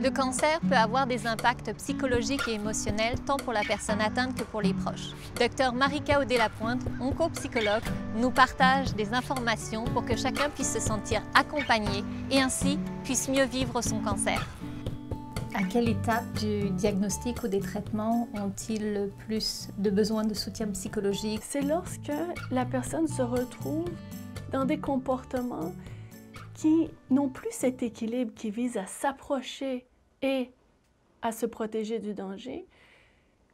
Le cancer peut avoir des impacts psychologiques et émotionnels tant pour la personne atteinte que pour les proches. Dr Marika Audet-Lapointe, oncopsychologue, nous partage des informations pour que chacun puisse se sentir accompagné et ainsi puisse mieux vivre son cancer. À quelle étape du diagnostic ou des traitements ont-ils le plus de besoin de soutien psychologique? C'est lorsque la personne se retrouve dans des comportements qui n'ont plus cet équilibre qui vise à s'approcher et à se protéger du danger,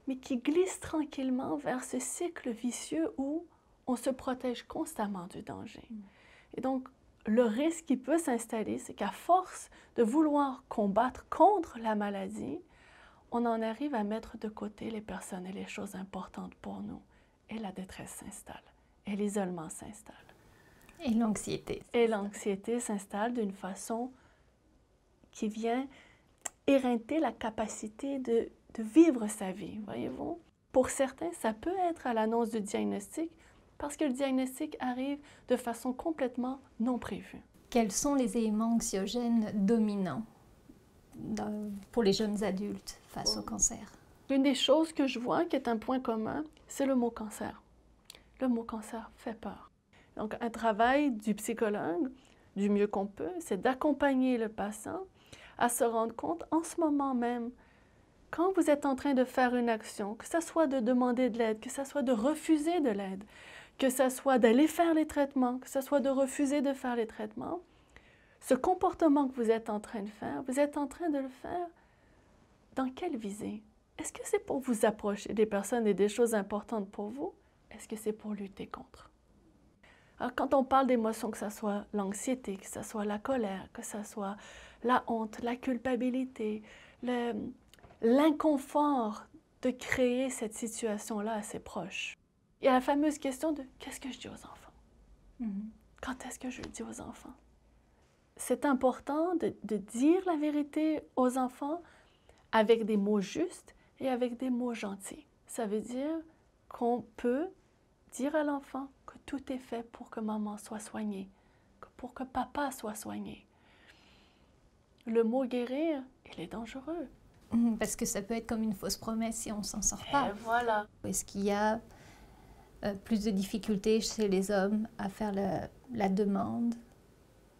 mais qui glissent tranquillement vers ce cycle vicieux où on se protège constamment du danger. Et donc, le risque qui peut s'installer, c'est qu'à force de vouloir combattre contre la maladie, on en arrive à mettre de côté les personnes et les choses importantes pour nous. Et la détresse s'installe, et l'isolement s'installe. Et l'anxiété. Et l'anxiété s'installe d'une façon qui vient éreinter la capacité de vivre sa vie, voyez-vous. Pour certains, ça peut être à l'annonce du diagnostic parce que le diagnostic arrive de façon complètement non prévue. Quels sont les éléments anxiogènes dominants pour les jeunes adultes face au cancer? Une des choses que je vois qui est un point commun, c'est le mot cancer. Le mot cancer fait peur. Donc, un travail du psychologue, du mieux qu'on peut, c'est d'accompagner le patient à se rendre compte en ce moment même, quand vous êtes en train de faire une action, que ce soit de demander de l'aide, que ce soit de refuser de l'aide, que ce soit d'aller faire les traitements, que ce soit de refuser de faire les traitements, ce comportement que vous êtes en train de faire, vous êtes en train de le faire dans quelle visée? Est-ce que c'est pour vous approcher des personnes et des choses importantes pour vous? Est-ce que c'est pour lutter contre? Alors, quand on parle d'émotions, que ce soit l'anxiété, que ce soit la colère, que ce soit la honte, la culpabilité, l'inconfort de créer cette situation-là à ses proches. Il y a la fameuse question de « qu'est-ce que je dis aux enfants? Quand est-ce que je le dis aux enfants? » C'est important de dire la vérité aux enfants avec des mots justes et avec des mots gentils. Ça veut dire qu'on peut dire à l'enfant que tout est fait pour que maman soit soignée, pour que papa soit soigné. Le mot guérir, il est dangereux. Parce que ça peut être comme une fausse promesse si on ne s'en sort pas. Et voilà. Est-ce qu'il y a plus de difficultés chez les hommes à faire la demande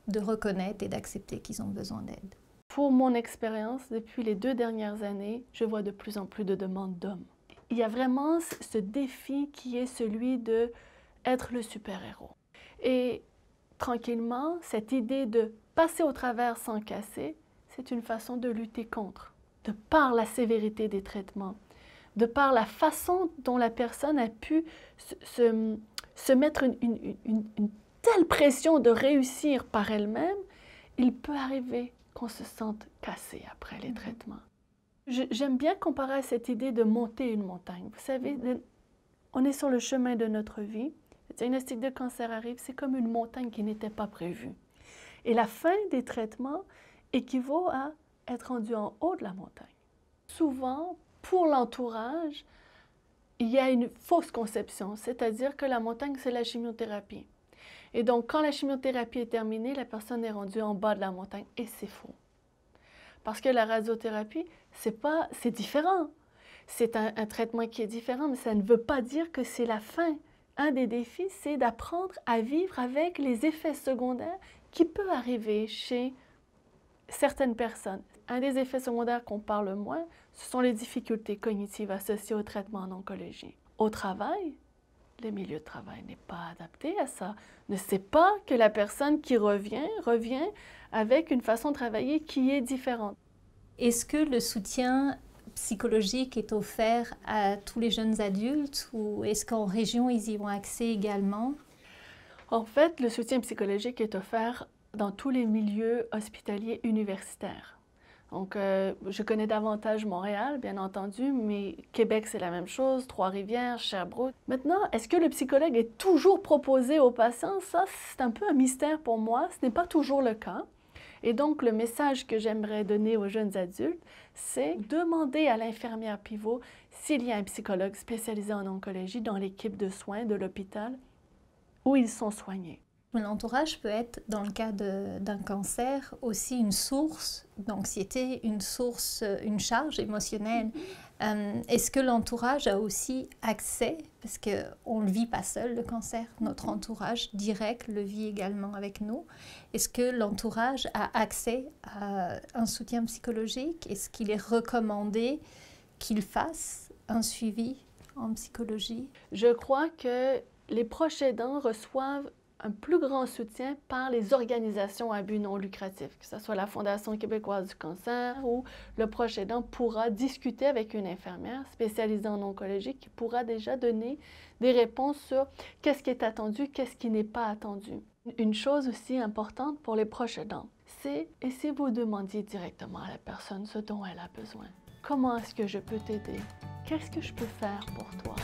de reconnaître et d'accepter qu'ils ont besoin d'aide? Pour mon expérience, depuis les 2 dernières années, je vois de plus en plus de demandes d'hommes. Il y a vraiment ce défi qui est celui d'être le super-héros. Et tranquillement, cette idée de passer au travers sans casser, c'est une façon de lutter contre, de par la sévérité des traitements, de par la façon dont la personne a pu se mettre une telle pression de réussir par elle-même, il peut arriver qu'on se sente cassé après les traitements. J'aime bien comparer à cette idée de monter une montagne. Vous savez, on est sur le chemin de notre vie. Le diagnostic de cancer arrive, c'est comme une montagne qui n'était pas prévue. Et la fin des traitements équivaut à être rendu en haut de la montagne. Souvent, pour l'entourage, il y a une fausse conception, c'est-à-dire que la montagne, c'est la chimiothérapie. Et donc, quand la chimiothérapie est terminée, la personne est rendue en bas de la montagne. Et c'est faux. Parce que la radiothérapie, c'est différent. C'est un traitement qui est différent, mais ça ne veut pas dire que c'est la fin. Un des défis, c'est d'apprendre à vivre avec les effets secondaires qui peuvent arriver chez certaines personnes. Un des effets secondaires qu'on parle moins, ce sont les difficultés cognitives associées au traitement en oncologie. Au travail, le milieu de travail n'est pas adapté à ça, ne sait pas que la personne qui revient avec une façon de travailler qui est différente. Est-ce que le soutien psychologique est offert à tous les jeunes adultes ou est-ce qu'en région, ils y ont accès également? En fait, le soutien psychologique est offert dans tous les milieux hospitaliers universitaires. Donc, je connais davantage Montréal, bien entendu, mais Québec, c'est la même chose, Trois-Rivières, Sherbrooke. Maintenant, est-ce que le psychologue est toujours proposé aux patients? Ça, c'est un peu un mystère pour moi. Ce n'est pas toujours le cas. Et donc, le message que j'aimerais donner aux jeunes adultes, c'est demander à l'infirmière pivot s'il y a un psychologue spécialisé en oncologie dans l'équipe de soins de l'hôpital où ils sont soignés. L'entourage peut être, dans le cas d'un cancer, aussi une source d'anxiété, une charge émotionnelle. Est-ce que l'entourage a aussi accès, parce qu'on ne le vit pas seul, le cancer, notre entourage direct le vit également avec nous. Est-ce que l'entourage a accès à un soutien psychologique? Est-ce qu'il est recommandé qu'il fasse un suivi en psychologie? Je crois que les proches aidants reçoivent un plus grand soutien par les organisations à but non lucratif, que ce soit la Fondation québécoise du cancer ou le proche aidant pourra discuter avec une infirmière spécialisée en oncologie qui pourra déjà donner des réponses sur qu'est-ce qui est attendu, qu'est-ce qui n'est pas attendu. Une chose aussi importante pour les proches aidants, c'est et si vous demandiez directement à la personne ce dont elle a besoin. Comment est-ce que je peux t'aider? Qu'est-ce que je peux faire pour toi?